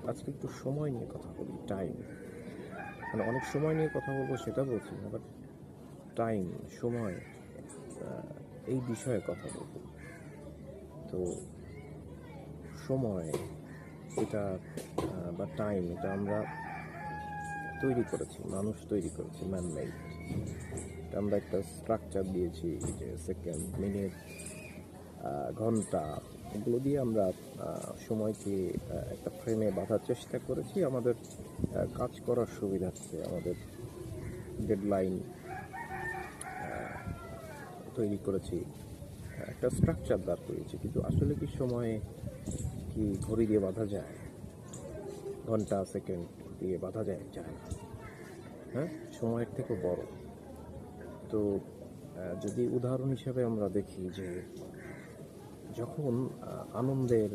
আজকে একটু সময় নিয়ে কথা বলি, টাইম। মানে অনেক সময় নিয়ে কথা বলবো সেটা বলছি না, বাট টাইম, সময়, এই বিষয়ে কথা বলবো। তো সময় এটা বা টাইম এটা আমরা তৈরি করেছি, মানুষ তৈরি করেছি, ম্যান মেড। আমরা একটা স্ট্রাকচার দিয়েছি যে সেকেন্ড, মিনিট, ঘন্টা, এগুলো দিয়ে আমরা সময়কে একটা ফ্রেমে বাঁধার চেষ্টা করেছি আমাদের কাজ করার সুবিধার্থে। আমাদের ডেডলাইন তৈরি করেছি, একটা স্ট্রাকচার দাঁড় করিয়েছি। কিন্তু আসলে কি সময়ে কি ঘড়ি দিয়ে বাঁধা যায়? ঘন্টা, সেকেন্ড দিয়ে বাঁধা যায়? যায় না। হ্যাঁ, সময়ের থেকেও বড়। তো যদি উদাহরণ হিসেবে আমরা দেখি যে যখন আনন্দের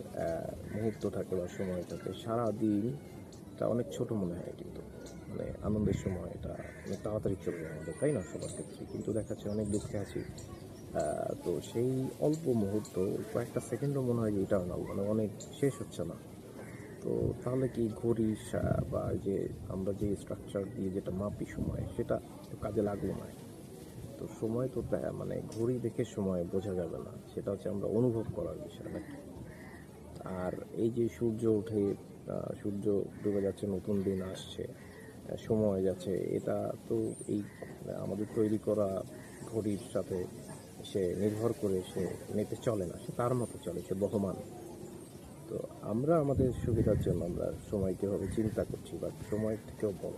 মুহূর্ত থাকে বা সময় থাকে, সারাদিনটা অনেক ছোট মনে হয়, কিন্তু মানে আনন্দের সময় এটা অনেক তাড়াতাড়ি চলে যায় আমাদের, তাই না? সবার ক্ষেত্রে কিন্তু দেখা যাচ্ছে অনেক দুঃখে আছি, তো সেই অল্প মুহূর্ত, কয়েকটা সেকেন্ডও মনে হয় যে ইটার্নাল, মানে অনেক শেষ হচ্ছে না। তো তাহলে কি ঘড়ি বা যে আমরা যে স্ট্রাকচার দিয়ে যেটা মাপি সময়, সেটা কাজে লাগলো না। তো সময় তো মানে ঘড়ি দেখে সময় বোঝা যাবে না, সেটা হচ্ছে আমরা অনুভব করার বিষয় নাকি। আর এই যে সূর্য ওঠে, সূর্য ডুবে যাচ্ছে, নতুন দিন আসছে, সময় যাচ্ছে, এটা তো এই আমাদের তৈরি করা ঘড়ির সাথে সে নির্ভর করে, সে মেপে চলে না, সে তার মতো চলে, সে বহমান। তো আমরা আমাদের সুবিধার জন্য আমরা সময়কে ভাবে চিন্তা করছি, বাট সময়ের থেকেও বড়।